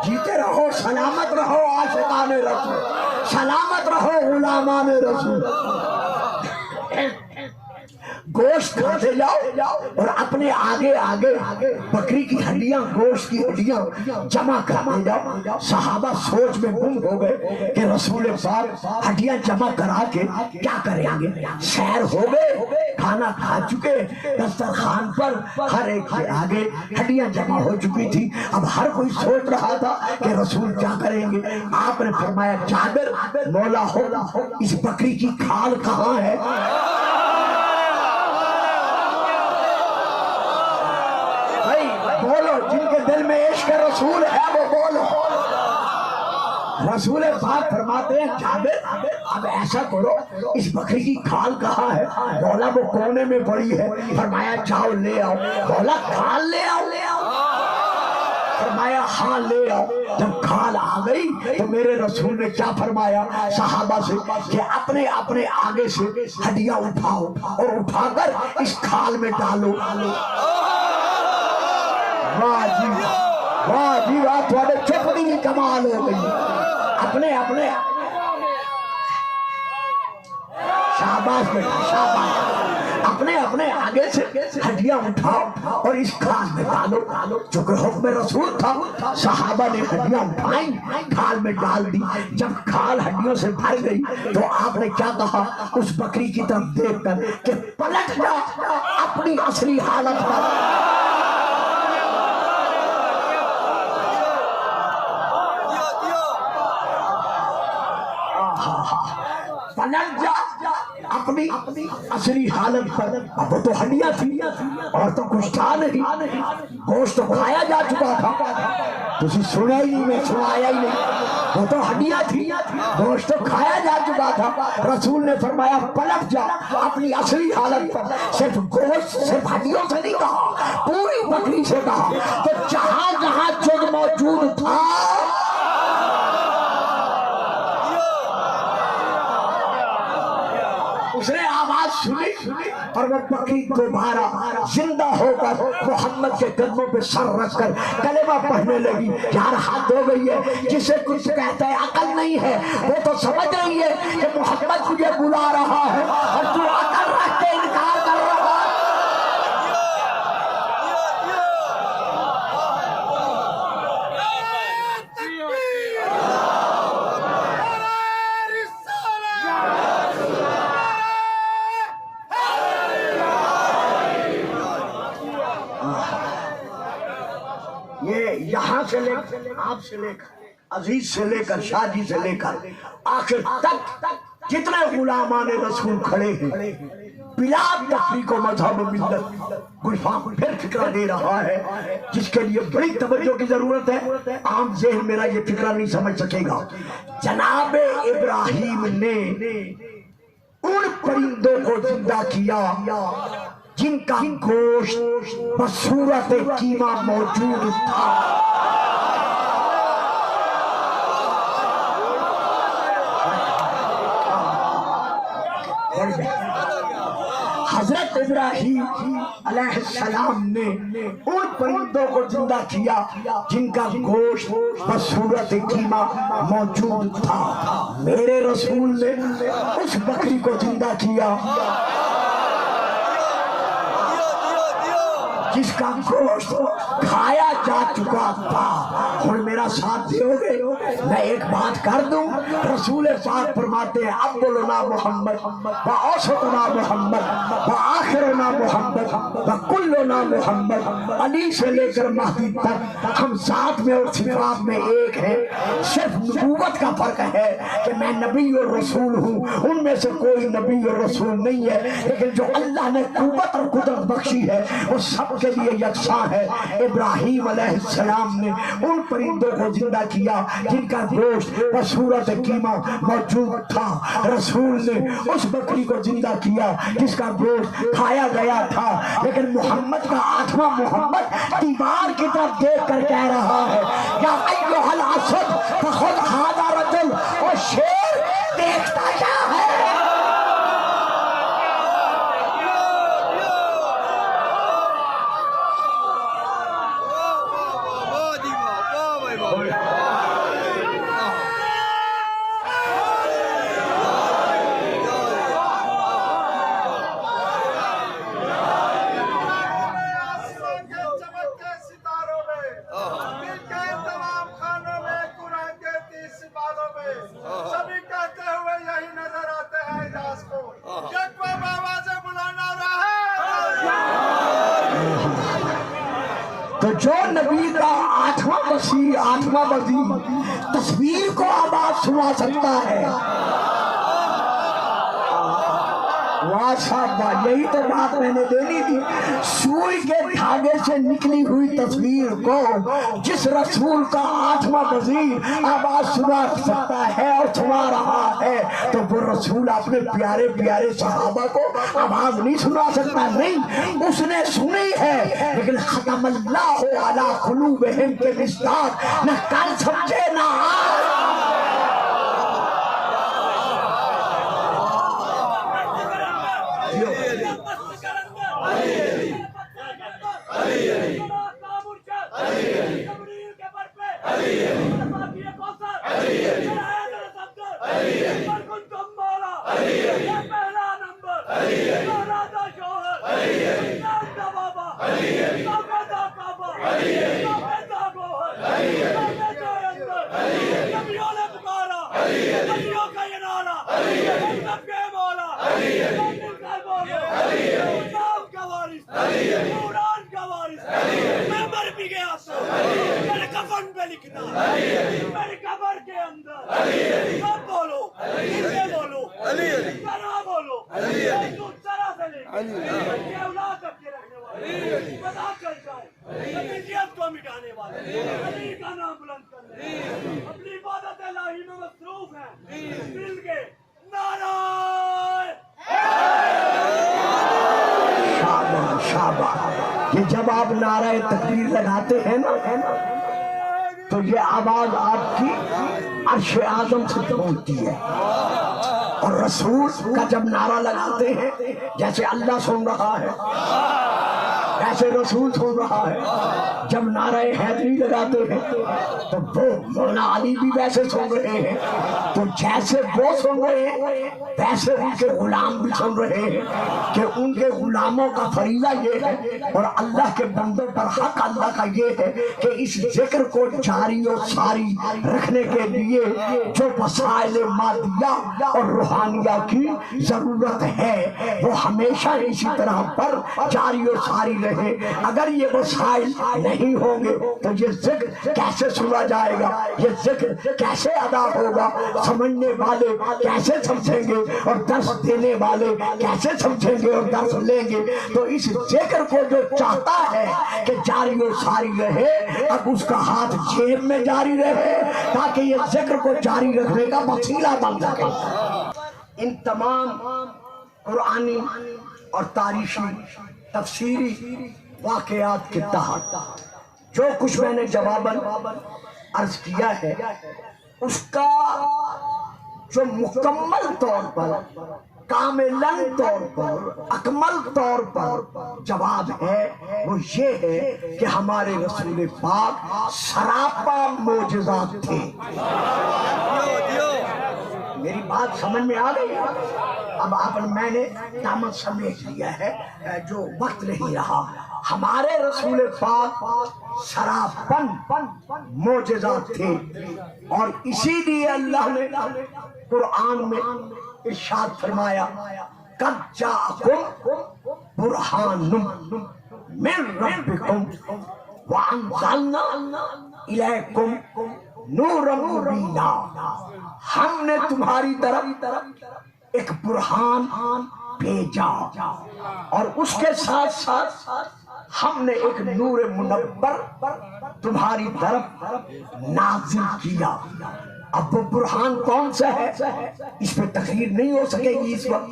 جیتے رہو، سلامت رہو عاشقان رسول، سلامت رہو غلامان رسول۔ گوشت کھاتے جاؤ اور اپنے آگے آگے بکری کی ہڈیاں، گوشت کی ہڈیاں جمع کرتے جاؤ۔ صحابہ سوچ میں گم ہو گئے کہ رسول پاک ہڈیاں جمع کرا کے کیا کریں گے؟ سیر ہو گئے، کھانا کھا چکے، دسترخوان پر ہر ایک کے آگے ہڈیاں جمع ہو چکی تھی۔ اب ہر کوئی سوچ رہا تھا کہ رسول کیا کریں گے۔ آپ نے فرمایا جابر مولا ہو، اس بکری کی کھال کہاں ہے؟ بولو، جن کے دل میں عشق رسول ہے وہ بولو۔ رسول پاک فرماتے ہیں جابر اب ایسا کرو، اس بکری کی کھال کہاں ہے؟ بولا وہ کونے میں پڑی ہے۔ فرمایا جاؤ لے آؤ۔ بولا کھال لے آؤ؟ فرمایا ہاں لے آؤ۔ جب کھال آ گئی تو میرے رسول نے کیا فرمایا صحابہ سے کہ اپنے اپنے آگے سے ہڈیاں اٹھاؤ اور اٹھا کر اس کھال میں ڈالو۔ واہ جی واہ جی واہ، تھوڑے چپڑی کی کمال ہو گئی۔ اپنے اپنے شاباش بیٹا شاباش، اپنے اپنے آگے سے ہڈیاں اٹھاؤ اور اس کھال میں ڈالو۔ جو کہ حکم رسول تھا، صحابہ نے ہڈیاں اٹھائیں، کھال میں ڈال دی۔ جب کھال ہڈیوں سے بھر گئی تو آپ نے کیا کہا اس بکری کی طرف دیکھ کر کہ پلٹ جا اپنی اصلی حالت پر۔ پلٹ جا اپنی اصلی حالت پر۔ اب وہ تو ہڈیاں تھی اور تو کچھ تھا نہیں، گوشت تو کھایا جا چکا تھا۔ تسی سنا ہی نہیں، میں سنایا ہی نہیں۔ وہ تو ہڈیاں تھی، گوشت تو کھایا جا چکا تھا۔ رسول نے فرمایا پلٹ جا اپنی اصلی حالت پر۔ صرف گوشت، صرف ہڈیوں سے نہیں کہا، پوری بکری سے کہا کہ جہاں جہاں جگ موجود تھا اس نے آواز سنی اور وہ بکری دوبارہ زندہ ہو کر محمد کے قدموں پہ سر رکھ کر کلمہ پڑھنے لگی۔ یار حد ہو گئی ہے، جسے کچھ کہتا ہے عقل نہیں ہے، وہ تو سمجھ رہی ہے کہ محمد تجھے بلا رہا ہے اور تو عقل رکھ کے انکار کر رہا ہے۔ یہاں سے لے کر آپ سے لے کر عزیز سے لے کر شادی سے لے کر آخر تک جتنے غلامان رسول کھڑے ہیں، بلا تفریق و مذہب و ملت گلفام پھر فکرہ دے رہا ہے جس کے لیے بڑی توجہ کی ضرورت ہے۔ عام ذہن میرا یہ فکرہ نہیں سمجھ سکے گا۔ جناب ابراہیم نے ان پرندوں کو زندہ کیا جن کا گوشت بصورت قیمہ موجود تھا۔ حضرت ابراہیم علیہ السلام نے ان پرندوں کو زندہ کیا جن کا گوشت بصورت قیمہ موجود تھا۔ میرے رسول نے اس بکری کو زندہ کیا جس کا گوشت کھایا جا چکا تھا. اور میرا ساتھ دو گے؟ میں ایک بات کر دوں. رسول پاک فرماتے ہیں اولنا محمد و اوسطنا محمد و آخرنا محمد و کلنا محمد. علی سے لے کر مہدی تک ہم ذات میں اور صفات میں ایک ہیں. صرف نبوت کا فرق ہے کہ میں نبی اور رسول ہوں, ان میں سے کوئی نبی اور رسول نہیں ہے, لیکن جو اللہ نے قوت اور قدرت بخشی ہے وہ سب کے لیے یکساں ہے. ابراہیم علیہ السلام نے ان پرندوں کو زندہ کیا جن کا گوشت بصورت قیمہ موجود تھا. رسول نے اس بکری کو زندہ کیا جس کا گوشت کھایا گیا تھا. لیکن محمد کا آٹھواں محمد دیوار کی طرف دیکھ کر کہہ رہا ہے یا ایھا الاسد فخذ ھذا رجل. اور شیر دیکھتا کیا ہے؟ تو جو نبی کا آٹھواں وزیر تصویر کو آواز سنا سکتا ہے, واہ صاحب یہی تو بات میں نے دینی تھی. سوئی کے دھاگے سے نکلی ہوئی تصویر کو جس رسول کا آٹھواں وزیر آواز سنا سکتا ہے اور سنا رہا ہے, تو وہ رسول اپنے پیارے پیارے صحابہ کو آواز نہیں سنا سکتا؟ نہیں, اس نے سنی ہے, لیکن ختم اللہ علی قلوبہم کے مصداق نہ کل سمجھے نہ آج. کہ جب آپ نعرہ تکبیر لگاتے ہیں نا تو یہ آواز آپ کی عرش اعظم سے پہنچتی ہے, اور رسول کا جب نعرہ لگاتے ہیں جیسے اللہ سن رہا ہے ایسے رسول سن رہا ہے. جب نعرہ حیدری لگاتے ہیں تو وہ مولا علی بھی ویسے سن رہے ہیں, تو جیسے وہ سن رہے ہیں ویسے ان کے غلام بھی سن رہے ہیں کہ ان کے غلاموں کا فریضہ یہ ہے اور اللہ کے بندوں پر حق اللہ کا یہ ہے کہ اس ذکر کو جاری و ساری رکھنے کے لیے جو وسائل مادیہ اور روحانیہ کی ضرورت ہے وہ ہمیشہ اسی طرح پر جاری و ساری رہے. اگر یہ وسائل نہیں ہوں گے تو یہ ذکر کیسے سنا جائے گا, یہ ذکر کیسے ادا ہوگا, سمجھنے والے کیسے سمجھیں گے اور درس دینے والے کیسے سمجھیں گے اور درس لیں گے. تو اس ذکر کو جو چاہتا ہے کہ جاری و ساری رہے اب اس کا ہاتھ جیب میں جاری رہے تاکہ یہ ذکر کو جاری رکھنے کا وسیلہ بن سکے. ان تمام قرآنی اور تاریخی تفسیری واقعات کے تحت جو کچھ میں نے جواباً عرض کیا ہے اس کا جو مکمل طور پر کاملاً طور پر اکمل طور پر جواب ہے وہ یہ ہے کہ ہمارے رسول پاک سراپا معجزات تھے. میری بات سمجھ میں آ گئی؟ اب میں نے دامن سمیٹ لیا ہے, جو وقت نہیں رہا. ہمارے رسول پاک سراپن معجزات تھے، اور اسی لیے اللہ نے قرآن میں ارشاد فرمایا قد جاءکم برہان من ربکم وانزلنا الیکم نورا مبینا، ہم نے تمہاری طرف ایک برہان بھیجا اور اس کے ساتھ ساتھ ہم نے ایک نور منور تمہاری طرف نازل کیا۔ اب وہ برہان کون سا ہے اس پہ تقریر نہیں ہو سکے گی، اس وقت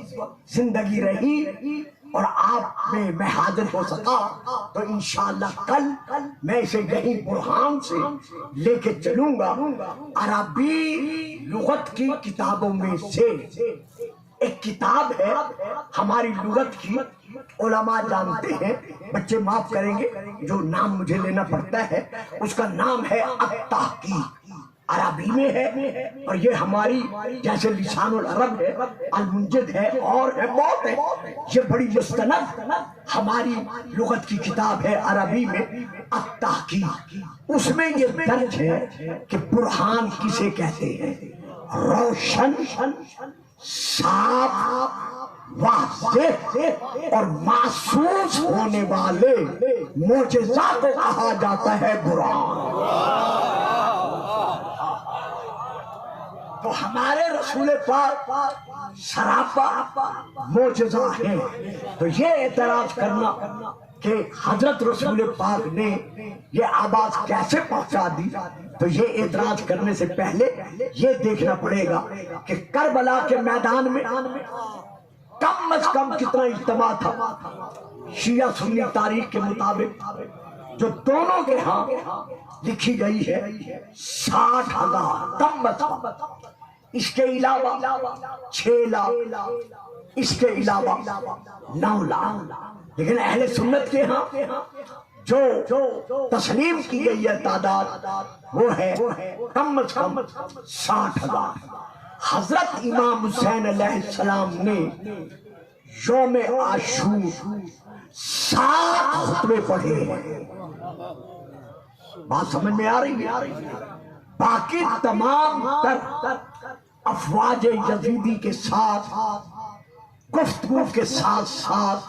زندگی رہی اور آپ میں حاضر ہو سکا تو انشاءاللہ کل میں اسے یہی برہان سے لے کے چلوں گا۔ عربی لغت کی کتابوں میں سے ایک کتاب ہے ہماری لغت کی، علماء جانتے ہیں، بچے معاف کریں گے جو نام مجھے لینا پڑتا ہے، اس کا نام ہے التحقیق، عربی میں ہے، اور یہ ہماری جیسے لسان العرب ہے، المنجد ہے، اور ہے بہت ہے، یہ بڑی مستند ہماری لغت کی کتاب ہے عربی میں التحقیق۔ اس میں یہ درج ہے کہ برہان کسے کہتے ہیں؟ روشن، صاف، واضح اور محسوس ہونے والے معجزات کو کہا جاتا ہے برہان۔ تو ہمارے رسول پاک سراپا معجزہ ہیں، تو یہ اعتراض کرنا کہ حضرت رسول پاک نے یہ آواز کیسے پہنچا دی، تو یہ اعتراض کرنے سے پہلے یہ دیکھنا پڑے گا کہ کربلا کے میدان میں کم از کم کتنا اجتماع تھا۔ شیعہ سنی تاریخ کے مطابق جو دونوں کے ہاں لکھی گئی ہے 60,000 کم از کم، اس کے علاوہ 6 لاکھ، اس کے علاوہ 9 لاکھ، لیکن اہل سنت کے ہاں جو تسلیم کی گئی ہے تعداد وہ ہے کم از کم 60,000۔ حضرت امام حسین علیہ السلام نے یوم عاشور 7 خطبے پڑھے ہیں، بات سمجھ میں آ رہی ہے؟ باقی تمام تر افواج یزیدی کے ساتھ گفتگو کے ساتھ ساتھ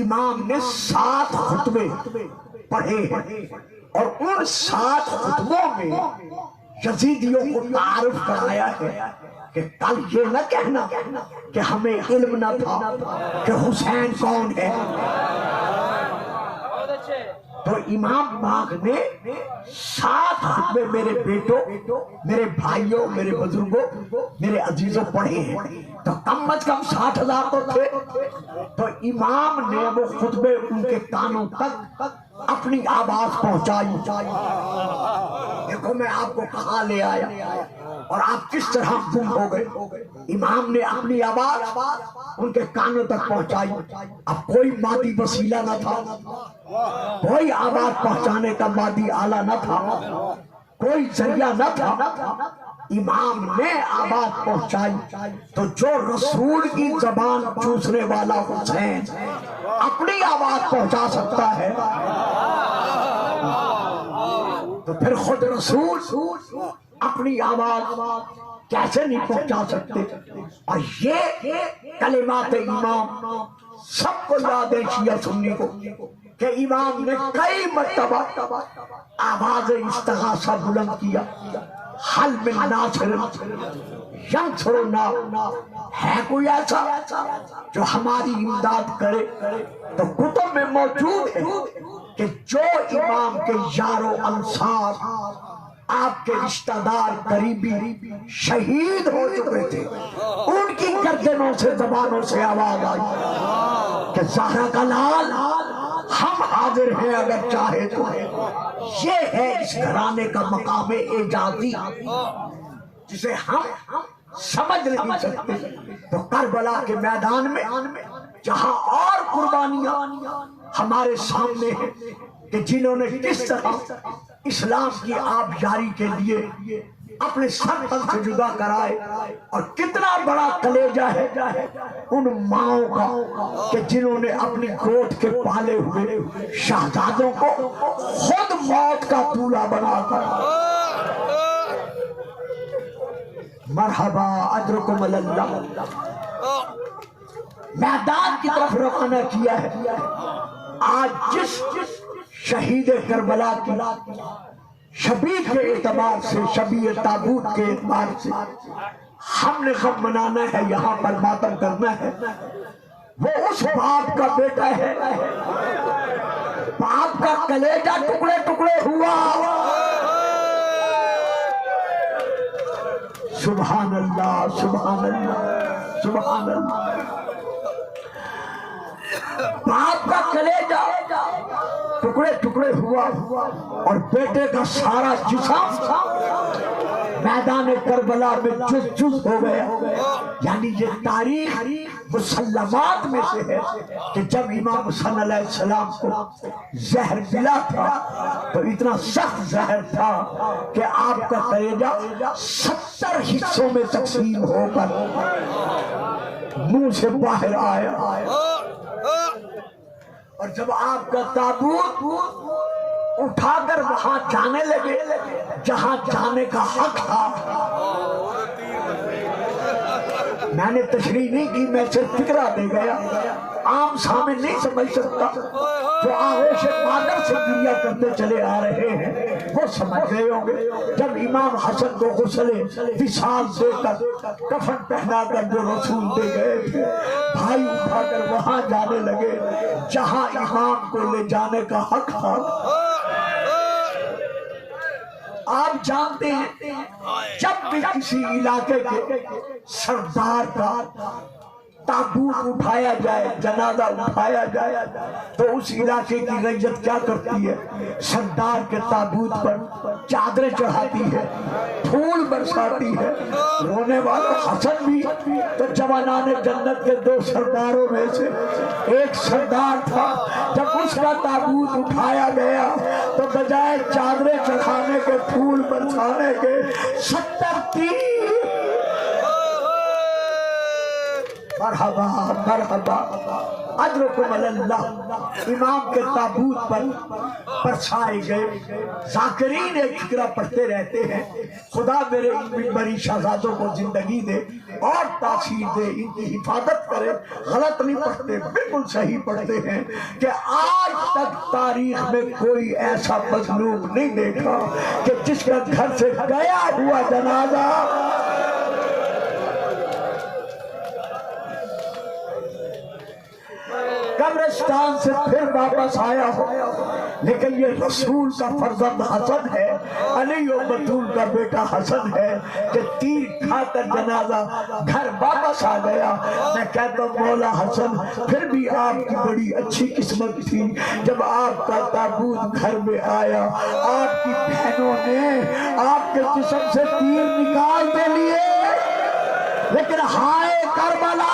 امام نے 7 خطبے پڑھے ہیں، اور ان 7 خطبوں میں یزیدیوں کو تعارف کرایا ہے کہ کل یہ نہ کہنا کہ ہمیں علم نہ تھا کہ حسین کون ہے۔ تو امام پاک نے 7 خطبے میرے بیٹوں، میرے بھائیوں، میرے بزرگوں، میرے عزیزوں پڑھے ہیں، تو کم از کم 60,000 تو تھے۔ تو امام نے وہ خطبے ان کے کانوں تک اپنی آواز پہنچائی۔ دیکھو میں آپ کو کہاں لے آیا اور آپ کس طرح گم ہو گئے۔ امام نے اپنی آواز ان کے کانوں تک پہنچائی۔ اب کوئی مادی وسیلہ نہ تھا، کوئی آواز پہنچانے کا مادی آلہ نہ تھا، کوئی ذریعہ نہ تھا، امام نے آواز پہنچائی۔ تو جو رسول کی زبان چوسنے والا حسین اپنی آواز پہنچا سکتا ہے تو پھر خود رسول اپنی آواز کیسے نہیں پہنچا سکتے؟ اور یہ کلمات امام سب کو یاد ہے شیعہ سنی کو کہ امام نے کئی مرتبہ آواز استغاثہ بلند کیا، حل من ناصر ینصرنا، ہے کوئی ایسا جو ہماری امداد کرے؟ تو کتب میں موجود ہے کہ جو امام کے یار و انصار، آپ کے رشتہ دار قریبی شہید ہو چکے تھے، ان کی گردنوں سے زبانوں سے آواز آئی کہ زہرا کا لال ہم حاضر ہیں اگر چاہے تو۔ یہ ہے اس گھرانے کا مقام اعجازی جسے ہم سمجھ نہیں سکتے۔ تو کربلا کے میدان میں جہاں اور قربانیاں ہمارے سامنے ہیں، کہ جنہوں نے کس طرح اسلام کی آبیاری کے لیے اپنے سر پر سے جدا کرائے، اور کتنا بڑا کلیجہ ہے ان ماؤں کا کہ جنہوں نے اپنی گود کے پالے ہوئے شہزادوں کو خود موت کا دولہا بنا کر مرحبا اجرکم اللہ میدان کی طرف روانہ کیا ہے۔ آج جس شہید کربلا کی شبیہ کے اعتبار سے، شبیہ تابوت کے اعتبار سے ہم نے غم منانا ہے، یہاں پر ماتم کرنا ہے، وہ اس باپ کا بیٹا ہے، باپ کا کلیجہ ٹکڑے ٹکڑے ہوا۔ سبحان اللہ سبحان اللہ سبحان اللہ۔ باپ کا کلیجہ ٹکڑے ٹکڑے ہوا اور بیٹے کا سارا جسم میدان کربلا میں جز جز ہو گیا۔ یعنی یہ تاریخ مسلمات میں سے ہے کہ جب امام حسن علیہ السلام کو زہر ملا تھا تو اتنا سخت زہر تھا کہ آپ کا کلیجہ 70 حصوں میں تقسیم ہو کر منہ سے باہر آیا، اور جب آپ کا تابوت اٹھا کر وہاں جانے لگے جہاں جانے کا حق تھا، میں نے تشریح نہیں کی، میں صرف فکرہ دے گیا، عام سامنے نہیں سمجھ سکتا، جو آغوش مادر سے گریہ کرتے چلے آ رہے ہیں وہ سمجھ گئے ہوں گے۔ جب امام حسن کو غسل وصال دے کر کفن پہنا کر جو رسول دے گئے تھے، بھائی اٹھا کر وہاں جانے لگے جہاں امام کو لے جانے کا حق تھا۔ آپ جانتے ہیں جب بھی کسی علاقے کے سردار کا تابوت اٹھایا جائے، جنازہ اٹھایا جائے، تو اس علاقے کی رعیت کیا کرتی ہے؟ سردار کے تابوت پر چادریں چڑھاتی ہے، پھول برساتی ہے۔ رونے والا حسن بھی تو جوانان جنت کے 2 سرداروں میں سے ایک سردار تھا۔ جب اس کا تابوت اٹھایا گیا تو بجائے چادریں چڑھانے کے، پھول برسانے کے، 70 تیر مرحبا مرحبا اجرکم اللہ امام کے تابوت پر برسائے گئے۔ ذاکرین ایک فکرہ پڑھتے رہتے ہیں، خدا میرے ان منبری شہزادوں کو زندگی دے اور تاثیر دے، ان کی حفاظت کرے۔ غلط نہیں پڑھتے، بالکل صحیح پڑھتے ہیں کہ آج تک تاریخ میں کوئی ایسا مظلوم نہیں دیکھا کہ جس کا گھر سے گیا ہوا جنازہ قبرستان سے پھر واپس آیا ہو۔ لیکن یہ رسول کا فرزند حسن ہے، علی و بطول کا بیٹا حسن ہے کہ تیر کھا کر جنازہ گھر واپس آ گیا۔ میں کہتا ہوں مولا حسن پھر بھی آپ کی بڑی اچھی قسمت تھی، جب آپ کا تابوت گھر میں آیا آپ کی بہنوں نے آپ کے جسم سے تیر نکال دے لیے، لیکن ہائے کربلا،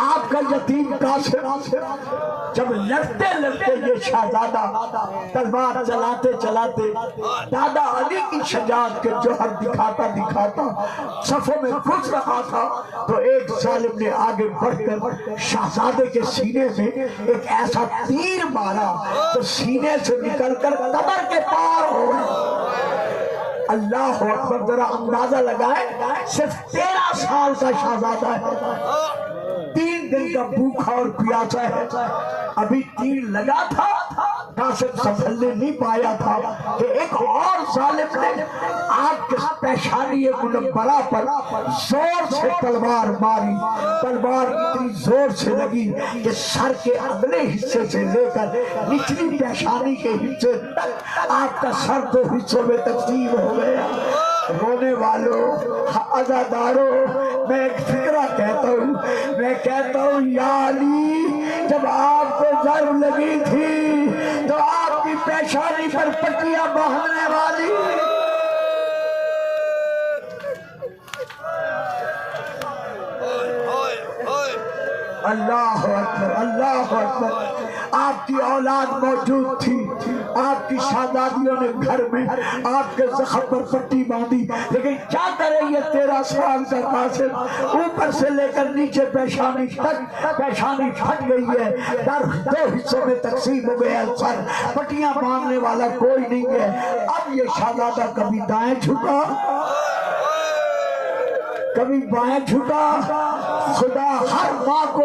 آپ کا یتیم قاسم جب لڑتے لڑتے یہ شہزادہ تلوار چلاتے چلاتے دادا علی کی شجاعت کے جوہر دکھاتا دکھاتا صفوں میں گھس رہا تھا تو ایک ظالم نے آگے بڑھ کر شہزادے کے سینے میں ایک ایسا تیر مارا تو سینے سے نکل کر قبر کے پار ہو اللہ اکبر۔ ذرا اندازہ لگائے صرف 13 سال کا شہزادہ ہے، 3 دن کا بھوکا اور پیاسا ہے، ابھی تیر لگا تھا، قاسم سنبھلنے نہیں پایا تھا کہ ایک اور ظالم نے آپ کے پیشانی منورہ پر زور سے تلوار ماری۔ تلوار اتنی زور سے لگی کہ سر کے اگلے حصے سے لے کر نچلی پیشانی کے حصے تک آپ کا سر 2 حصوں میں تقسیم ہو گیا۔ رونے والوں، عزاداروں، میں ایک فکرہ کہتا ہوں، میں کہتا ہوں یا علی جب آپ کو ضرب لگی تھی تو آپ کی پیشانی پر پٹیاں باندھنے والی اللہ اکبر اللہ اکبر. آپ کی اولاد موجود تھی, آپ کی شہزادیوں نے گھر میں آپ کے زخم پر پٹی باندھی, لیکن کیا کرے یہ 13 سال کا قاسم, اوپر سے لے کر نیچے پیشانی تک پیشانی پھٹ گئی ہے, در 2 حصوں میں تقسیم ہو گیا سر, پٹیاں باندھنے والا کوئی نہیں ہے. اب یہ شہزادہ کبھی دائیں جھکا کبھی بائیں جھکا. خدا ہر ماں کو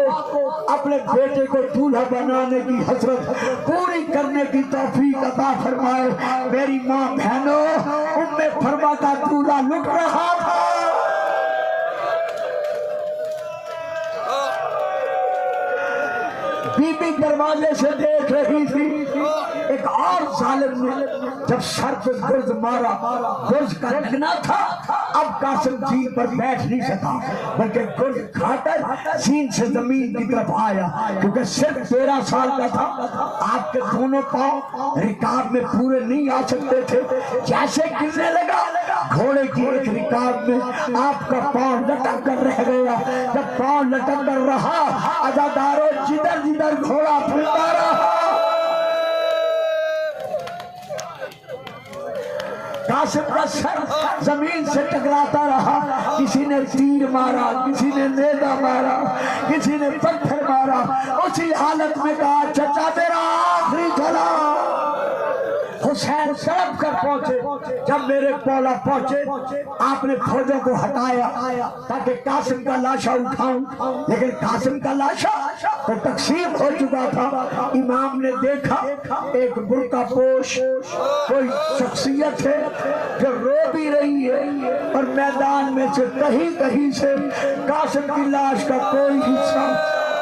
اپنے بیٹے کو دولہا بنانے کی حسرت پوری کرنے کی توفیق عطا فرمائے. میری ماں بہنوں, ام فرما کا دولہا لٹ رہا تھا, بی بی دروازے سے دیکھ رہی تھی. ایک اور ظالم نے جب سر پہ گرز مارا, گرز کا لگنا تھا, اب قاسم زین پر بیٹھ نہیں سکا بلکہ گرز کھا کر زین سے زمین کی طرف آیا, کیونکہ صرف 13 سال کا تھا. آپ کے دونوں پاؤں رکاب میں پورے نہیں آ سکتے تھے. جیسے گرنے لگا, گھوڑے کی ایک رکاب میں آپ کا پاؤں لٹک کر رہ گیا. جب پاؤں لٹک کر رہا, عزاداروں جدھر جدھر گھوڑا پھرتا رہا. قاسم کا سر زمین سے ٹکراتا رہا. کسی نے تیر مارا, کسی نے نیزہ مارا, کسی نے پتھر مارا. اسی حالت میں کہا, چچا میرا آخری چلا. حسین سڑپ کر پہنچے. جب میرے پولا پہنچے, آپ نے فوجوں کو ہٹایا تاکہ قاسم کا لاشا اٹھاؤں, لیکن قاسم کا لاشا تو تقسیم ہو چکا تھا. امام نے دیکھا ایک برقع پوش کوئی شخصیت ہے جو رو بھی رہی ہے, اور میدان میں سے کہیں کہیں سے قاسم کی لاش کا کوئی حصہ,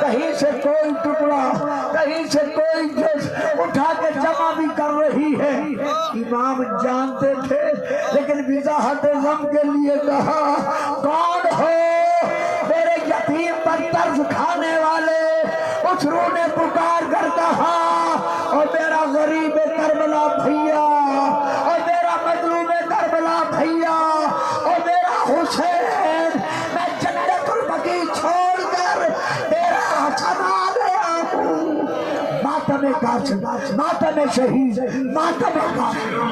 کہیں سے کوئی ٹکڑا, کہیں سے کوئی جس اٹھا کے جمع بھی کر رہی ہے. امام جانتے تھے, لیکن وضاحت غم کے لیے کہا, کون ہو میرے یتیم پر طرز کھانے والے؟ اس روح نے پکار کر کہا, اور میرا غریب کربلا بھیا, اور میرا مظلوم کربلا بھیا, اور میرا حسین, میں جنت البقیع چھوڑ کر تیرا سما گیا ہوں. ماتم قاسم, ماتم شہید, ماتم قاسم.